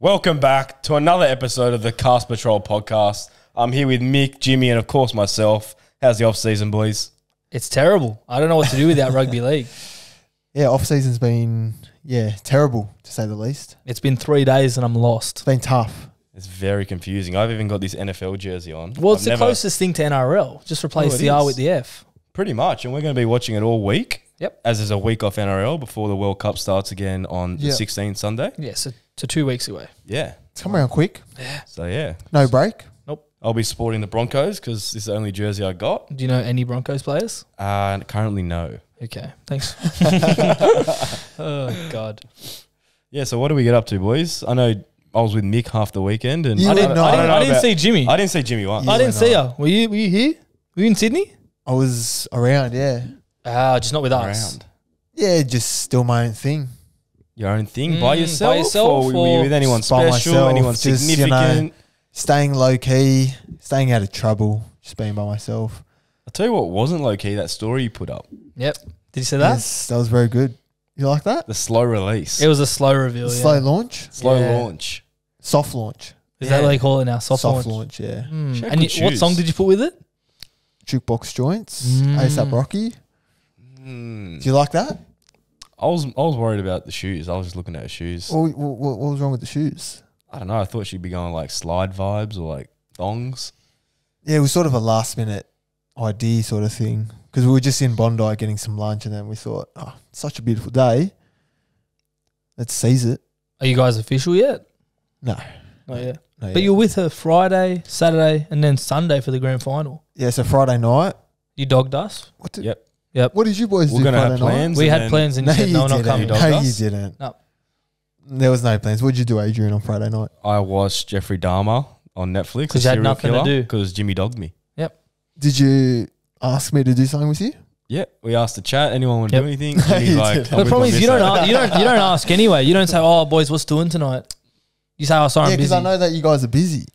Welcome back to another episode of the Cast Patrol podcast. I'm here with Mick, Jimmy, and of course myself. How's the off-season, boys? It's terrible. I don't know what to do without rugby league. Yeah, off-season's been, terrible, to say the least. It's been 3 days and I'm lost. It's been tough. It's very confusing. I've even got this NFL jersey on. Well, it's the closest thing to NRL. Just replace the R with the F. Pretty much, and we're going to be watching it all week. Yep. As there's a week off NRL before the World Cup starts again on the 16th Sunday. Yeah, so 2 weeks away. Yeah. It's come around quick. Yeah. So, yeah. No break. Nope. I'll be supporting the Broncos because this is the only jersey I got. Do you know any Broncos players? Currently, no. Okay, thanks. Oh, God. Yeah, so what do we get up to, boys? I know I was with Mick half the weekend. And I didn't see Jimmy. I didn't see Jimmy once. I didn't see you. Were you here? Were you in Sydney? I was around, yeah. Just not with us. Yeah, just still my own thing. Your own thing by yourself? By yourself? Or were you with anyone by special, myself, anyone just, significant? Staying low-key, staying out of trouble, just being by myself. I'll tell you what wasn't low-key, that story you put up. Yep. Did you see that? Yes, that was very good. You like that? The slow release. It was a slow reveal, Slow launch? Slow Yeah. launch. Soft launch. Is that what they call it now? Soft launch? launch, yeah. Mm. Check And good what shoes. song did you put with it? Jukebox joints, ASAP Rocky. Do you like that? I was worried about the shoes. I was just looking at her shoes. What was wrong with the shoes? I don't know. I thought she'd be going like slide vibes or like thongs. Yeah, it was sort of a last minute idea sort of thing because we were just in Bondi getting some lunch and then we thought, oh, it's such a beautiful day. Let's seize it. Are you guys official yet? No. Not yet. Not But yet. you're with her Friday, Saturday, and then Sunday for the grand final. Yeah, so Friday night. You dogged us. What did you boys We're do going to Friday have night? plans. We and had then- plans and you said no, not coming. dogged No, us? you didn't. No. There was no plans. What did you do, Adrian, on Friday night? I watched Jeffrey Dahmer on Netflix. 'Cause you had nothing to do. Because Jimmy dogged me. Did you ask me to do something with you? Yeah, we asked the chat. Anyone want to do anything? And he's You like, did. I'm The with problem my is you misso. don't ask anyway. You don't say, "Oh, boys, what's doing tonight?" You say, "Oh, sorry, Yeah, I'm because busy." I know that you guys are busy.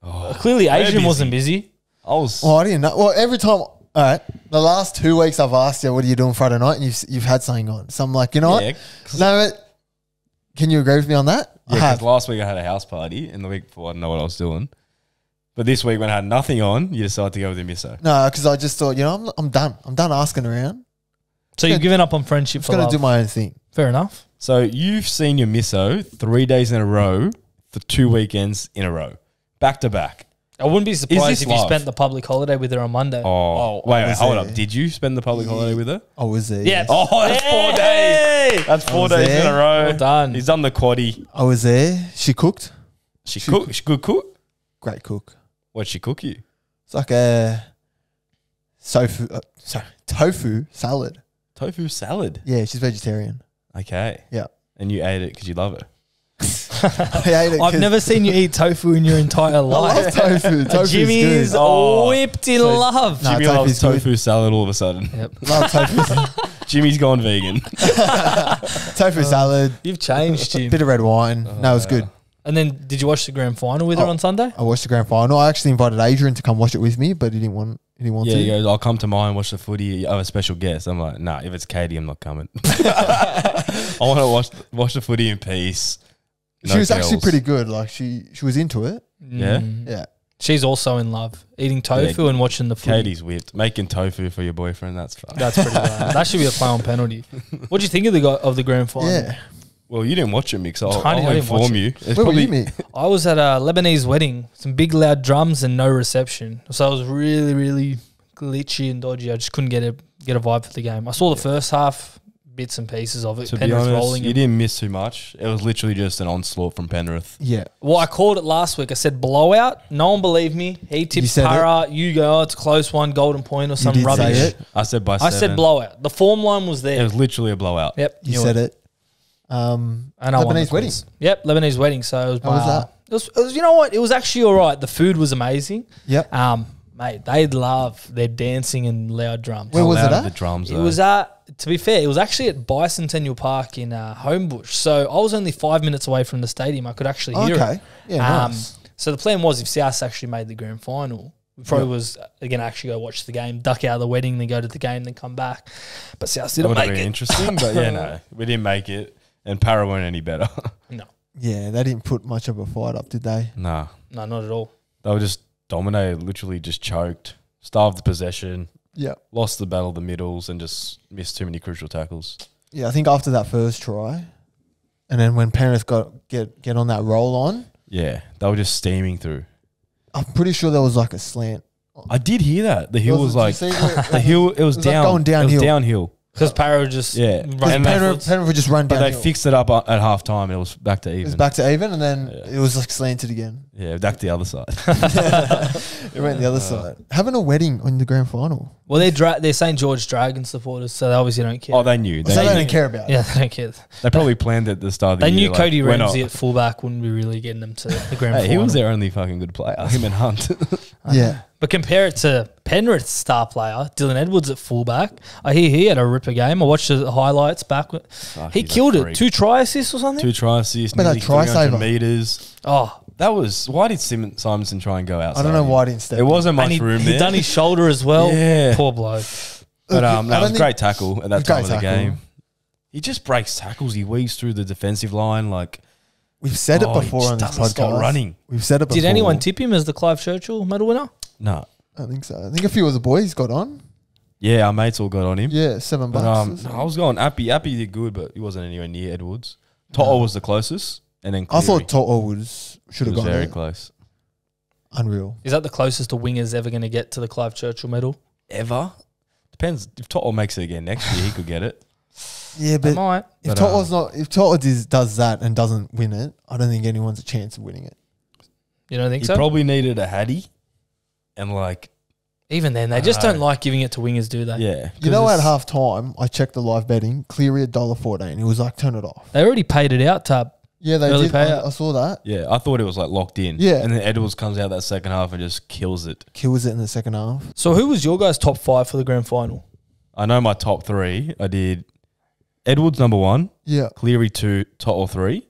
Clearly, we're Adrian busy. wasn't busy. I was. Well, I didn't know. Well, every time, all right, the last 2 weeks I've asked you, what are you doing Friday night? And you've had something on. So I'm like, you know Yeah, what? No, but can you agree with me on that? I because have. last week I had a house party, and the week before I didn't know what I was doing. But this week when I had nothing on, you decided to go with the misso. No, because I just thought, I'm done. I'm done asking around. So you've given up on friendship I'm for going love. to do my own thing. Fair enough. So you've seen your misso 3 days in a row for 2 weekends in a row, back to back. I wouldn't be surprised this if you love? spent the public holiday with her on Monday. Oh, I wait, was hold there. up. Did you spend the public holiday with her? I was there. Yeah. yes. Oh, that's 4 days. That's 4 was days in there. a row. Well done. He's done the quaddie. I was there. She cooked. She good cook? Great cook. What'd she cook you? It's like a tofu salad. Tofu salad. Yeah, she's vegetarian. Okay. Yeah. And you ate it because you love her. I ate it I've 'cause never seen you eat tofu in your entire I love life. tofu. Tofu's Jimmy's good. Oh. whipped in So- love. Nah, Jimmy tofu's loves good. tofu salad all of a sudden. Yep. Love tofu. Jimmy's gone vegan. Tofu salad. You've changed, Jim. Bit of red wine. No, it was good. And then did you watch the grand final with her on Sunday? I watched the grand final. I actually invited Adrian to come watch it with me, but he didn't want. He didn't want Yeah, to. he goes, I'll come to mine, watch the footy. I have a special guest. I'm like, nah, if it's Katie, I'm not coming. I want to watch the footy in peace. No She was actually girls. pretty good. Like she was into it. Yeah? Yeah. She's also in love. Eating tofu and watching the footy. Katie's whipped. Making tofu for your boyfriend, that's fun. That's pretty bad. That should be a play on penalty. What do you think of the grand final? Yeah. Well, you didn't watch it, Mick, so I I'll didn't watch inform it. you. It's Where were you, probably- mate? I was at a Lebanese wedding. Some big loud drums and no reception. So it was really, really glitchy and dodgy. I just couldn't get a vibe for the game. I saw the first half, bits and pieces of it. To be Penrith honest, rolling. you didn't miss too much. It was literally just an onslaught from Penrith. Yeah. Well, I called it last week. I said blowout. No one believed me. He tipped said Para. You go, oh, it's a close one, golden point or some did say rubbish. it. I said by I 7. said blowout. The form line was It there. was literally a blowout. Yep. You knew said it. And I won the Lebanese wedding. quiz. Yep, Lebanese wedding. So it was. How was that? It was. You know what? It was actually all right. The food was amazing. Yep. Mate, they love their dancing and loud drums. Where was Loud it are at? The drums, It though. was to be fair, it was actually at Bicentennial Park in Homebush. So I was only 5 minutes away from the stadium. I could actually hear it. Okay. Yeah, nice. So the plan was if South actually made the grand final, we probably was going to actually go watch the game, duck out of the wedding, then go to the game, then come back. But South That didn't would have make been it. interesting, but yeah, no, we didn't make it, and Para weren't any better. No, Yeah, they didn't put much of a fight up, did they? Nah, not at all. they were just dominated, literally just choked, starved the possession, Yeah. lost the battle of the middles, and just missed too many crucial tackles. Yeah, I think after that first try, and then when Penrith get on that roll on, Yeah, they were just steaming through. I'm pretty sure there was like a slant. I did hear that. The hill was Did you like see where- the hill. It was was like down. going downhill. It was downhill. Because Para would just Yeah. run Because backwards. Penrith would just run But down. they fixed it up at half time. It was back to even. It was back to even, and then Yeah. it was like slanted again. Yeah, back the other side. It went the other side. Having a wedding in the grand final. Well, they're St. George Dragon supporters, so they obviously don't care. Oh, they knew. So they They, don't care about it. yeah, they don't care. they probably planned it at the start of the They year. knew like, Cody we're not- Ramsey at fullback wouldn't be really getting them to the grand Hey, final. he was their only fucking good player. Him and Hunt. Yeah. But compare it to Penrith's star player, Dylan Edwards at fullback. I hear he had a ripper game. I watched the highlights back. Fuck, He he's a killed it. freak. 2 try assists or something? 2 try assists, But that nearly try 300 saver. meters. Oh, That was why did Simonson try and go outside? I don't know him? why I didn't step There in. wasn't much and room he there. done his shoulder as well. Yeah. Poor bloke. But I that don't was a think- great tackle at that Great time of the tackle. game. He just breaks tackles. He weaves through the defensive line like We've said it he before just on this doesn't stop podcast. running. We've said it before. Did anyone tip him as the Clive Churchill medal winner? No. I think so. I think a few of the boys got on. Yeah, our mates all got on him. Yeah, $7. But or something. I was going Appy. Appy did good, but he wasn't anywhere near Edwards. Toto was the closest, and then I Cleary. thought Toto should He have was gone very there. close. Unreal. Is that the closest a winger's ever going to get to the Clive Churchill medal? Ever depends if Toto makes it again next year, he could get it. Yeah, They but might. if But, Toto does that and doesn't win it, I don't think anyone's a chance of winning it. You don't think He so? probably needed a Hattie, and like Even then, they just don't like giving it to wingers, do they? yeah, You know, 'cause at it's- half time, I checked the live betting. Cleary $1.14. He was like, turn it off. They already paid it out, Tab. Yeah, they Early did. payout. I saw that. yeah, I thought it was like locked in. Yeah. and then Edwards comes out that second half and just kills it. Kills it in the second half. So who was your guys' top 5 for the grand final? I know my top 3. I did Edwards number 1, Yeah. Cleary 2, Toto 3.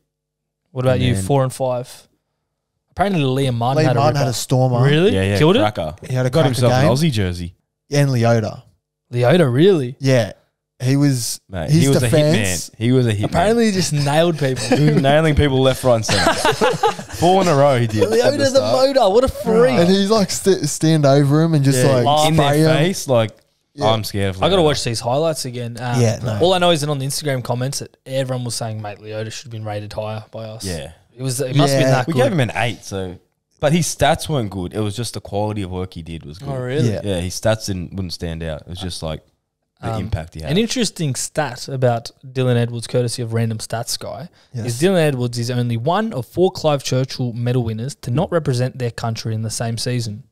What about And you, then- 4 and 5? Apparently Liam Martin Lee had a Martin ripper. had a stormer. Really? Yeah, Killed it? cracker. He had a Got cracker himself an game. Aussie jersey. And Leota. Leota, really? Yeah. He was. Mate, his he was defense. a hitman. He was a hitman. Apparently he just nailed people. He was nailing people left, right, and centre. 4 in a row he did. at Leota the start. motor, what a freak. And he's like stand over him and just Yeah, like in spray their him. face, like Yeah. I'm scared of I got to Leota. watch these highlights again. Yeah, no. All I know is that on the Instagram comments, that everyone was saying, mate, Leota should have been rated higher by us. Yeah. It must have been Yeah. that We good. gave him an 8, so but his stats weren't good. It was just the quality of work he did was good. Oh, really? Yeah. Yeah, his stats wouldn't stand out. It was just like the impact he had. An interesting stat about Dylan Edwards, courtesy of Random Stats Guy, Yes. is Dylan Edwards is only one of 4 Clive Churchill medal winners to not represent their country in the same season.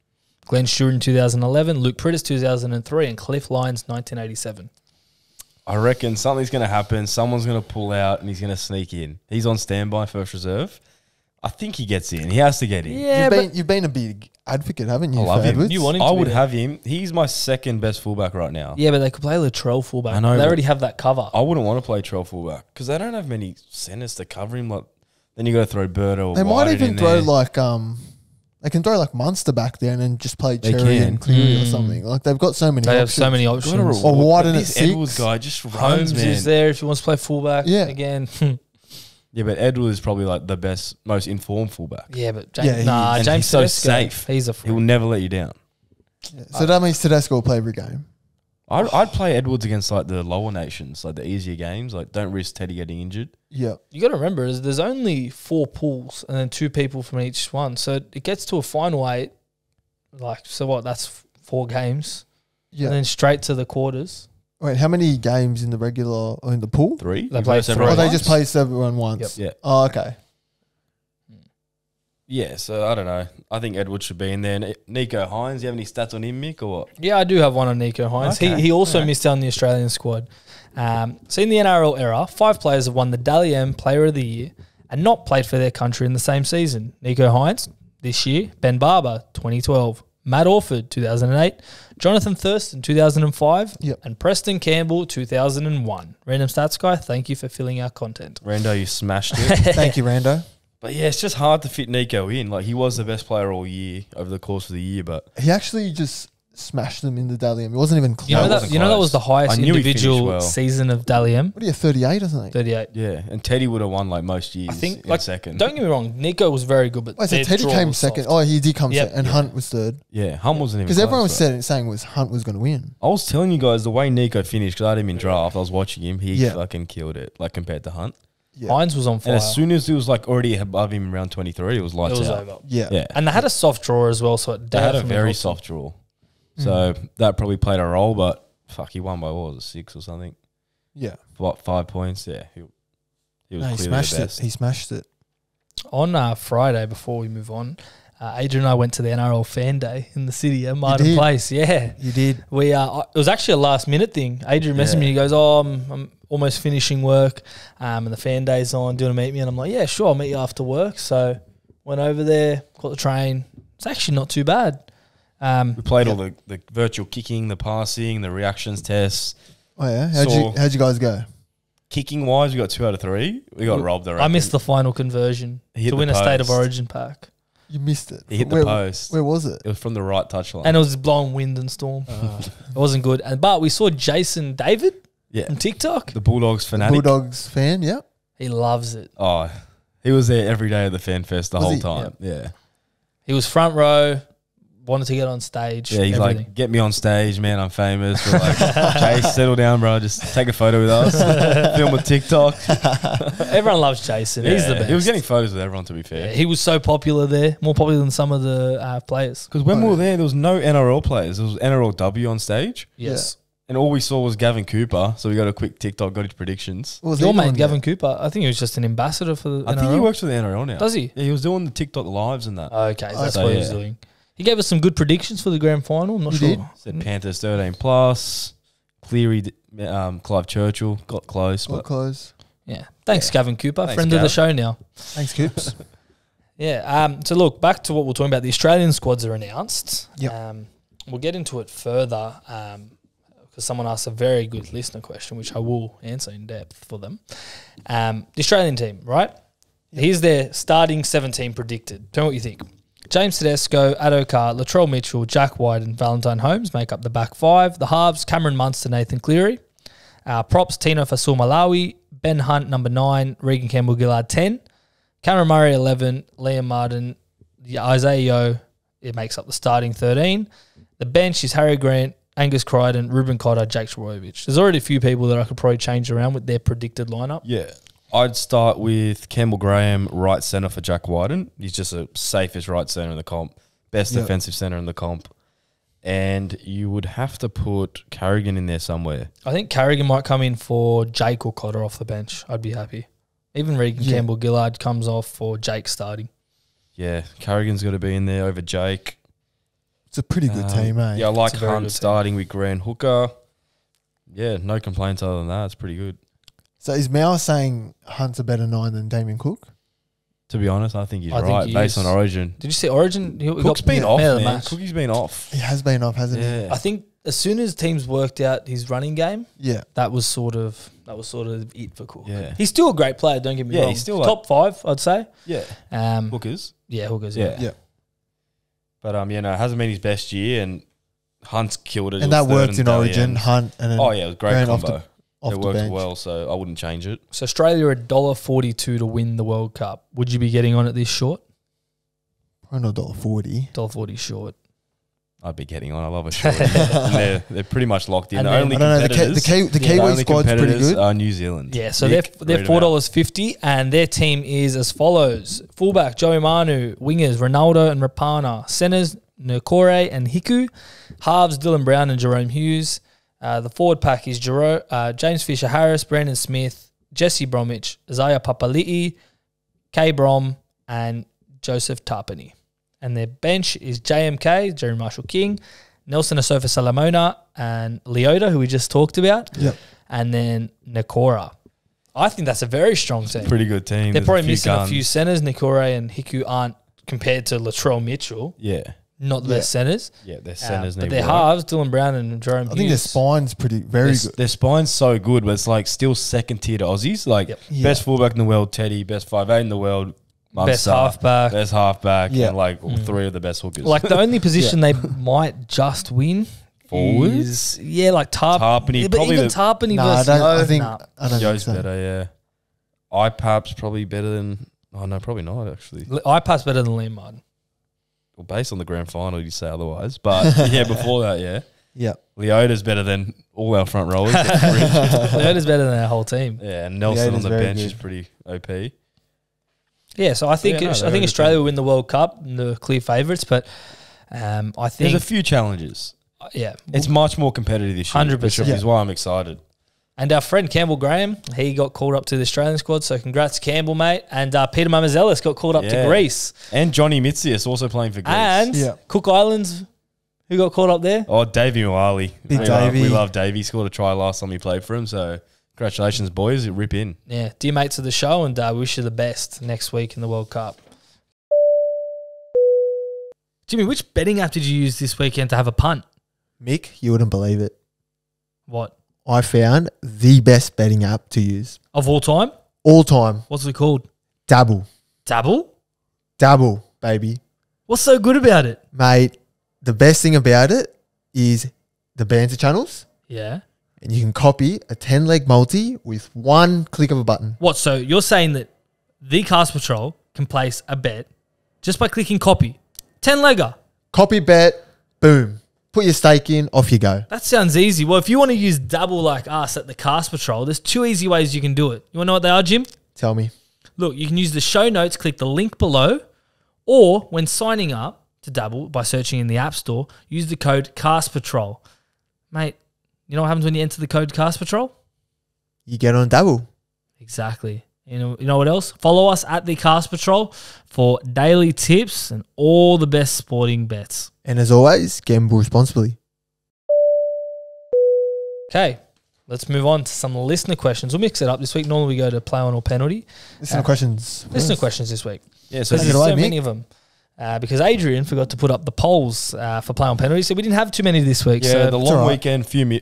Glenn Stewart in 2011, Luke Prittis 2003, and Cliff Lyons 1987. I reckon something's going to happen. Someone's going to pull out and he's going to sneak in. He's on standby, first reserve. I think he gets in. He has to get in. Yeah, You've been a big advocate, haven't you? I love for him. Edwards? You want him I to be would there. have him. He's my second best fullback right now. Yeah, but they could play Latrell fullback. I know, They but- already have that cover. I wouldn't want to play Trell fullback because they don't have many centers to cover him. Like then you got to throw Berto or They might White even in throw there. like they can throw like Munster back there and then just play They Cherry can. and Cleary or something. Like they've got so many. They have options. so many Gotta options. reward- Or White but in at this 6. Edwards guy just Holmes runs, man. is there if he wants to play fullback Yeah. again. Yeah, but Edwards is probably like the best, most informed fullback. Yeah, but James, Yeah, and James he's so Tedesco, safe. He's a He will freak. never let you down. So that means Tedesco will play every game. I'd play Edwards against like the lower nations, like the easier games. Like don't risk Teddy getting injured. Yeah. You got to remember, is there's only 4 pools and then 2 people from each one. So it gets to a final 8. Like, so what? That's 4 games. Yeah. And then straight to the quarters. Wait, how many games in the regular or in the pool? 3. They You play verse 3. everyone Or they once? just play everyone once? Yeah. Oh, okay. Yeah, so I don't know. I think Edwards should be in there. Nico Hines, you have any stats on him, Mick, or what? Yeah, I do have one on Nico Hines. Okay, He also alright. missed out on the Australian squad. So in the NRL era, 5 players have won the Dally M Player of the Year and not played for their country in the same season. Nico Hines this year, Ben Barber 2012, Matt Orford 2008, Jonathan Thurston 2005, Yep. and Preston Campbell 2001. Random Stats Guy, thank you for filling our content. Rando, you smashed it. Thank you, Rando. But yeah, it's just hard to fit Nico in. Like, he was the best player all year over the course of the year, but He actually just smashed them in the Dally M. It wasn't even close. You know it that wasn't you know that was the close. highest I knew he finished individual well. season of Dally M. What are you, 38 or something? 38. yeah. And Teddy would have won like most years. I think in like second. Don't get me wrong, Nico was very good, but Oh, so their Teddy draw came was second. soft. Oh, he did come Yep. second. And Hunt was third. Yeah, Hunt wasn't even Because everyone close, was saying was Hunt was going to win. I was telling you guys the way Nico finished, because I had him in draft. I was watching him. He Yeah. fucking killed it, like compared to Hunt. Yeah. Hines was on fire. And as soon as he was like already above him in round 23, it was It lights was out. over. Yeah. Yeah. And they had a soft draw as well, so it They had a definitely very helped them. soft draw. So that probably played a role, but fuck, he won by what was it, 6 or something? Yeah. What, 5 points? Yeah. He was No, he clearly smashed the it. best. He smashed it. On Friday, before we move on, Adrian and I went to the NRL Fan Day in the city at Martin did? Place. Yeah. You did. We it was actually a last minute thing. Adrian messaged me. He goes, "Oh, I'm almost finishing work, and the fan day's on. Do you want to meet me?" And I'm like, "Yeah, sure. I'll meet you after work." So went over there, caught the train. It's actually not too bad. We played all the virtual kicking, the passing, the reactions tests. Oh, yeah? So- How'd you guys go? Kicking wise, we got 2 out of 3. We got robbed. I missed the final conversion He hit to the win a State of post. Origin pack, You missed it. He hit the Where- post. Where was it? It was from the right touchline. and it was blowing wind and storm. It wasn't good. But we saw Jason David yeah, on TikTok. the Bulldogs fanatic. Bulldogs fan, yeah. He loves it. Oh, he was there every day of the fan fest the Was whole he? time. Yeah. He was front row, wanted to get on stage. Yeah, he's everything. like, get me on stage, man. I'm famous. We're like, Chase, settle down, bro. Just take a photo with us. Film a TikTok. Everyone loves Jason. He's the Yeah, best. He was getting photos with everyone, to be Yeah, fair. he was so popular there, more popular than some of the players. Because when we were there was no NRL players. There was NRLW on stage. Yes. And all we saw was Gavin Cooper. So we got a quick TikTok, got his predictions. What was Your he mate, doing Gavin there? Cooper, I think he was just an ambassador for the I NRL. think he works for the NRL now. Does he? Yeah, he was doing the TikTok lives and that. Okay, that's So, what he was yeah. doing. He gave us some good predictions for the grand final. I'm not He sure. did? Said Panthers 13 plus. Cleary, Clive Churchill got close. Got But close. Yeah. Thanks, Gavin Cooper, Thanks, friend of the Gav. show now. Thanks, Coops. Yeah. So look, back to what we're talking about. The Australian squads are announced. Yep. We'll get into it further because someone asked a very good listener question, which I will answer in depth for them. The Australian team, right? Here's their starting 17 predicted. Tell me what you think. James Tedesco, Addo Carr, Latrell Mitchell, Jack White and Valentine Holmes make up the back five. The halves, Cameron Munster, Nathan Cleary. Props, Tino Fasul Malawi, Ben Hunt, number 9, Regan Campbell-Gillard, 10. Cameron Murray, 11, Liam Martin, Isaiah Yeo, it makes up the starting 13. The bench is Harry Grant, Angus Crichton, Ruben Cotter, Jake Trbojevic. There's already a few people that I could probably change around with their predicted lineup. yeah, I'd start with Campbell Graham, right centre for Jack Whiten. He's just a safest right centre in the comp. Best Yep. defensive centre in the comp. And you would have to put Carrigan in there somewhere. I think Carrigan might come in for Jake or Cotter off the bench. I'd be happy. Even Regan Yeah. Campbell-Gillard comes off for Jake starting. Yeah, Carrigan's got to be in there over Jake. It's a pretty good team, eh? Yeah, I like It's a very Hunt good team. starting with Grant Hooker. Yeah, no complaints other than that. It's pretty good. So is Mao saying Hunt's a better 9 than Damien Cook? To be honest, I think he's I think right he based is. on Origin. Did you see Origin? He Cook's got been off, man of the man. match. Cookie's been off. He has been off, hasn't he? Yeah. I think as soon as teams worked out his running game, Yeah. that was sort of it for Cook. Yeah. He's still a great player. Don't get me Yeah, wrong. he's still like- top 5, I'd say. Yeah. Hookers. Hookers. Yeah. Yeah. But it hasn't been his best year, and Hunt's killed it. And It that was third worked and in Dally Origin, end. Hunt, and then Oh yeah, it was a great Grant combo. off It the worked bench. well, so I wouldn't change it. So Australia are $1.42 to win the World Cup. Would you be getting on it this short? Probably not $1.40. $1.40 short. I'd be getting on. I love a short. And they're pretty much locked in. And The then- only I don't know, the competitors, Kiwi only squad's pretty competitors good. are New Zealand. Yeah, so Mick, they're read 'em out. $4.50, and their team is as follows: fullback Joey Manu, wingers Ronaldo and Rapana, centers Nkore and Hiku, halves Dylan Brown and Jerome Hughes. The forward pack is James Fisher Harris, Brandon Smith, Jesse Bromwich, Isaiah Papali'i, Kay Brom, and Joseph Tarpany. And their bench is JMK, Jerry Marshall King, Nelson Asofa Salamona, and Leota, who we just talked about. Yep. And then Nakora. I think that's a very strong team. Pretty good team. They're There's probably few missing a guns. few centers. Nikore and Hiku aren't, compared to Latrell Mitchell, Yeah, not the best centers. yeah. Their centers But need their work. halves, Dylan Brown and Jerome I think their Hughes. spine's very good. Their spine's so good, but it's like still second tier to Aussies. Like Yep. Yeah. best fullback in the world, Teddy. Best 5'8" in the world, Best Munster, halfback. Yeah. and like three of the best hookers. Like the only position they might just win Forwards? is like Tarpany, Yeah, but probably even the- Tarpany Nah, versus I think nah. I don't think Joe's so. better, yeah. IPAP's probably better than... Oh, no, probably not, actually. I pass better than Liam Martin. Well, based on the grand final, you'd say otherwise. But, yeah, before that, yeah. Yeah. Leota's better than all our front rowers. Leota's better than our whole team. Yeah, and Nelson on Leota's the very bench good. is pretty OP. Yeah, so I think Yeah, no, I they're a think good Australia team. will win the World Cup and the clear favourites, but I There's think a few challenges. yeah, It's much more competitive this year, 100%. which is why I'm excited. and our friend Campbell Graham, he got called up to the Australian squad, so congrats Campbell, mate. And Peter Mamazelis got called up to Yeah. Greece, And Johnny Mitzias also playing for Greece. and Yeah. Cook Islands, who got called up there? Oh, Davey Moali. Big we Davey. love Davey. Scored a try last time he played for him, so congratulations, boys. Rip in. Yeah, dear mates of the show, and wish you the best next week in the World Cup. Jimmy, which betting app did you use this weekend to have a punt? Mick, you wouldn't believe it. What? I found the best betting app to use Of all time? all time. What's it called? Dabble. Dabble? Dabble, baby. What's so good about it? Mate, the best thing about it is the banter channels, Yeah. and you can copy a 10-leg multi with one click of a button. What? So you're saying that the Cast Patrol can place a bet just by clicking copy? 10-legger. Copy bet, boom. Put your stake in, off you go. That sounds easy. Well, if you want to use Dabble like us at the Cast Patrol, there's two easy ways you can do it. You want to know what they are, Jim? Tell me. Look, you can use the show notes, click the link below, or when signing up to Dabble by searching in the App Store, use the code Cast Patrol. Mate, you know what happens when you enter the code Cast Patrol? You get on Dabble. Exactly. You know what else? Follow us at the Cast Patrol for daily tips and all the best sporting bets. And as always, gamble responsibly. Okay, let's move on to some listener questions. We'll mix it up this week. Normally we go to play on or penalty. Listen to questions. Listener questions this week. Yeah, so Because Take it there's away, so Mick. many of them. Because Adrian forgot to put up the polls for play on penalty, so we didn't have too many this week. yeah, so the It's long all right. weekend threw me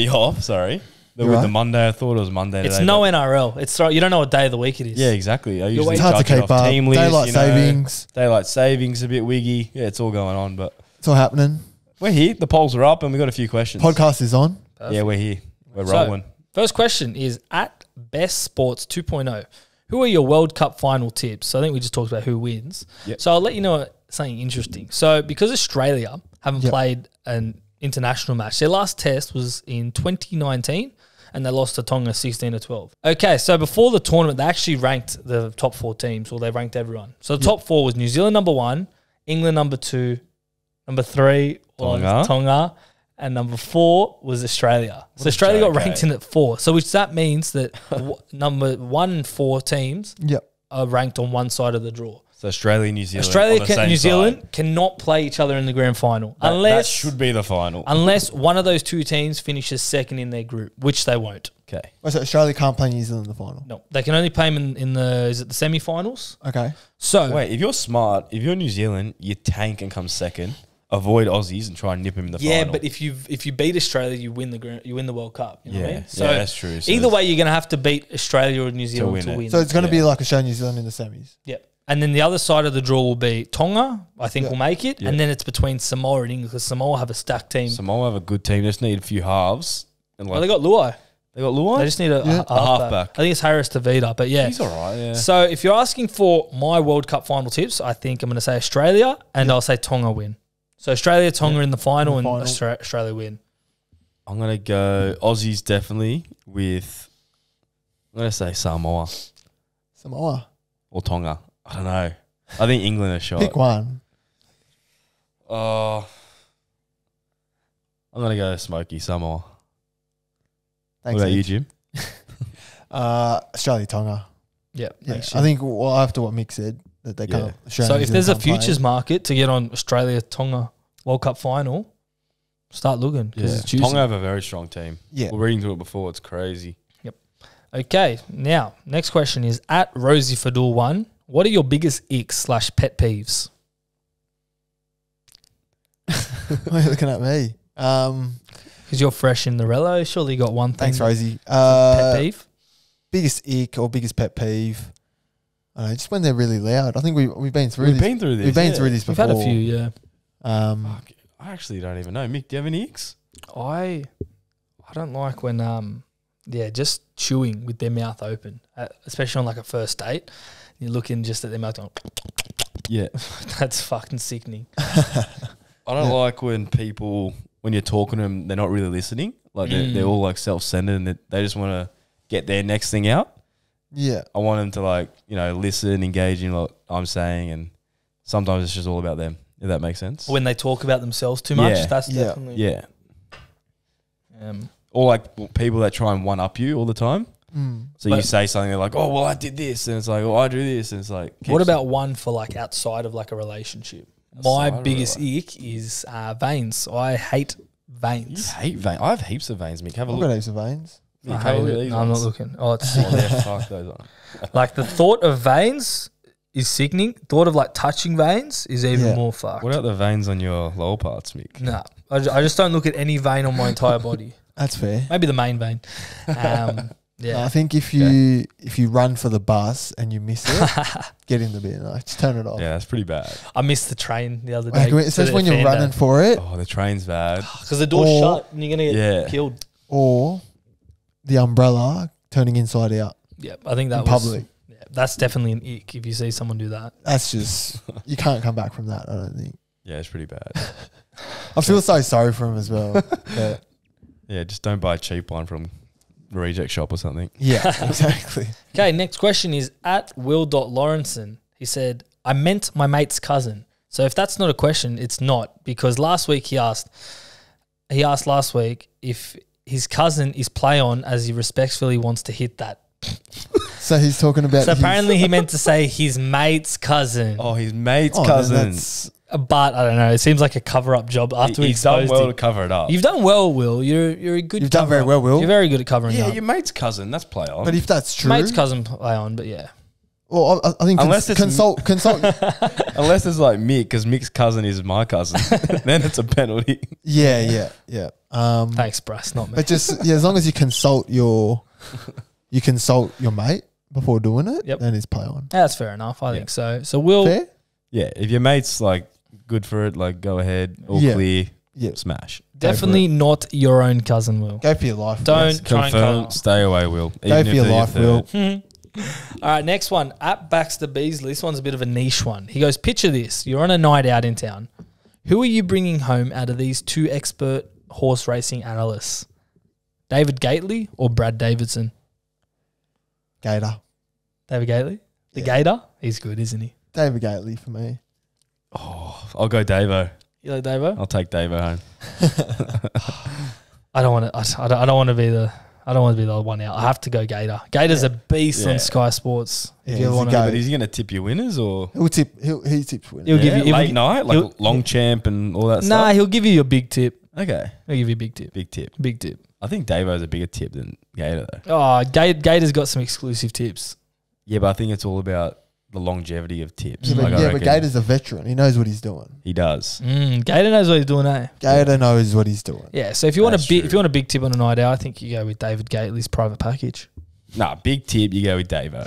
off, sorry. You're With right. the Monday, I thought it was Monday it's today. no but- NRL. It's you don't know what day of the week it is. Yeah, exactly. I usually It's hard to judge it keep off up. team list, Daylight you know. savings. Daylight savings a bit wiggy. Yeah, it's all going on, but It's all happening. we're here. The polls are up and we got a few questions. Podcast is on. Yeah, we're here. We're So, rolling. First question is at Best Sports 2.0. Who are your World Cup final tips? So I think we just talked about who wins. Yep. So I'll let you know something interesting. So because Australia haven't Yep. played an international match, their last test was in 2019 and they lost to Tonga 16-12. Okay, so before the tournament, they actually ranked the top four teams, or they ranked everyone. So the top four was New Zealand number 1, England number 2, number 3 was Tonga. Tonga, and number 4 was Australia. So a Australia got joke, ranked eh? in at 4. So which that means that number 1 and 4 teams Yep. are ranked on one side of the draw. So Australia and New Zealand. Australia on the and same New side. Zealand cannot play each other in the grand final That unless should be the final. unless one of those two teams finishes second in their group, which they won't. Okay. Wait, so Australia can't play New Zealand in the final. No, they can only play them in the semi-finals. Okay. So Wait, if you're smart, if you're New Zealand, you tank and come second. Avoid Aussies and try and nip him in the yeah, final. but if you beat Australia, you win the World Cup. You know what I yeah, mean? So yeah, that's true. So either way, you're going to have to beat Australia or New Zealand win to it. win. So it's going to be Yeah. like Australia, New Zealand in the semis. Yep. And then the other side of the draw will be Tonga, I think Yeah. will make it. Yeah. And then it's between Samoa and England because Samoa have a stacked team. Samoa have a good team. They just need a few halves. And like Well, they got Luai. they got Luai. They just need a Yeah. halfback. I think it's Harris Tavita, but yeah. He's all right. Yeah. So if you're asking for my World Cup final tips, I think I'm going to say Australia and I'll say Tonga win. So Australia, Tonga in the final In the and final. Australia win. I'm gonna go Aussies definitely with. I'm gonna say Samoa Samoa. or Tonga. I don't know. I think England are shot. Pick one. I'm gonna go Smokey Samoa. Thanks. What about you, Mitch. Jim? Australia, Tonga. Yeah. Yeah. makes I sense. think after what Mick said, that they can't. Australia, So New if there's a Zealand can't futures play. market to get on Australia, Tonga World Cup final, start looking because it's juicy. Tonga have a very strong team. Yeah. We're reading through it before. It's crazy. Okay, now next question is at Rosie Fadul 1. What are your biggest icks / pet peeves? Why are you looking at me? Because you're fresh in the relo, surely you got one thing. Thanks, Rosie. Pet peeve. Biggest ick or biggest pet peeve. I don't know, just when they're really loud. I think we've been through We've this. been through this. We've been yeah. through this We've before. had a few, yeah. Fuck, I actually don't even know. Mick, do you have any icks? I don't like when just chewing with their mouth open, especially on like a first date. You're looking just at their mouth going, Yeah. that's fucking sickening. I don't like when people, when you're talking to them, they're not really listening. Like they're all like self-centered and they just want to get their next thing out. Yeah. I want them to like, listen, engage in what I'm saying, and sometimes it's just all about them, if that makes sense. When they talk about themselves too much, Yeah. that's Yeah. definitely Yeah. Or like people that try and one-up you all the time. So you say something, they're like, oh, well, I did this. And it's like, oh, I do this. And it's like. What about one for like outside of like a relationship? My biggest ick is veins. I hate veins. You hate veins? I have heaps of veins, Mick. Have a I've look. got heaps of veins. Mick, I have a hate look at it. these No, I'm not ones. looking. Oh, it's Oh, sickening. yeah, fuck those on. Like the thought of veins is sickening. Thought of like touching veins is even more fucked. What about the veins on your lower parts, Mick? No, I just don't look at any vein on my entire body. That's fair. Maybe the main vein. I think if you run for the bus and you miss it, get in the bin. Like, just turn it off. Yeah, that's pretty bad. I missed the train the other day. Like, especially when you're running for it, Oh, the train's bad. because the door's Or- shut and you're gonna get killed. or the umbrella turning inside out Yeah, I think that in was public. Yeah, that's definitely an ick if you see someone do that. That's just you can't come back from that. I don't think. Yeah, it's pretty bad. I feel so sorry for him as well. But Yeah, just don't buy a cheap one from the reject shop or something. yeah, exactly. Okay, next question is at will.lawrenson. He said, I meant my mate's cousin. So if that's not a question, it's not, because last week he asked last week if his cousin is play on as he respectfully wants to hit that. So he's talking about. So apparently he meant to say his mate's cousin. Oh, his mate's then cousin. that's- But I don't know. It seems like a cover-up job after we He's done exposed well him. to cover it up. You've done well, Will. You're a good. You've done very cover-up. well, Will. You're very good at covering Yeah, up. your mate's cousin. That's play on. But if that's true, Mate's cousin play on, but yeah. well, I think Unless it's- consult. Unless it's like Mick, because Mick's cousin is my cousin. Then it's a penalty. Yeah. Thanks, Bryce, not me. But just as long as you consult your mate before doing it, Yep. then it's play on. Yeah, that's fair enough. I think so. So Will, Fair? Yeah, if your mate's like good for it, like go ahead, all Yeah. clear, Yeah. smash. definitely not your own cousin, Will. Go for your life. Don't Yes. try and Confirm, cut stay away, Will. Go for your life, Will. All right, next one. At Baxter Beasley. This one's a bit of a niche one. He goes, picture this. You're on a night out in town. Who are you bringing home out of these two expert horse racing analysts? David Gately or Brad Davidson? Gator. David Gately? The Yeah. Gator? He's good, isn't he? David Gately for me. I'll go Davo. You like Davo? I'll take Davo home. I don't want to. I don't want to be the. I don't want to be the one out. I have to go Gator. Gator's a beast Yeah. on Sky Sports. Yeah, If you ever he's a want goat. But is he going to tip your winners or He tips win. He'll give you- late night, like he'll- long champ and all that Nah, stuff? he'll give you a big tip. Okay, He'll give you a big tip. big tip. Big tip. I think Davo's a bigger tip than Gator though. Oh, Gator's got some exclusive tips. Yeah, but I think it's all about the longevity of tips. Yeah, Like, I but reckon Gator's a veteran. He knows what he's doing. he does. Gator knows what he's doing, eh? Gator knows what he's doing. Yeah. So if you want That's a big, true. if you want a big tip on a night out, I think you go with David Gately's private package. Nah, big tip. You go with Davo.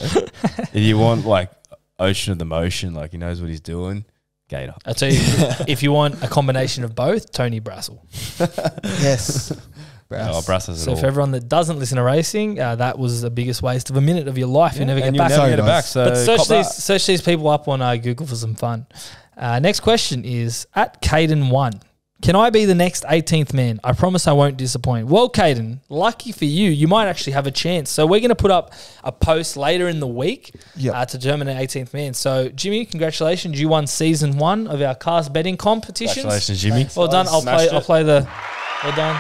If you want like ocean of the motion, like he knows what he's doing, Gator. I tell you, if you want a combination of both, Tony Brassel. Yes. Oh, Brass has it So all. for everyone that doesn't listen to racing, that was the biggest waste of a minute of your life. You never get and back. you'll never Sorry, get it guys. back. So But cop that. search these people up on Google for some fun. Next question is at Caden1. Can I be the next 18th man? I promise I won't disappoint. Well, Caden, lucky for you, you might actually have a chance. So we're going to put up a post later in the week Yep. to determine an 18th man. So Jimmy, congratulations. You won season 1 of our cast betting competitions. Congratulations, Jimmy. Well done. I'll Smashed it. play the. Well done.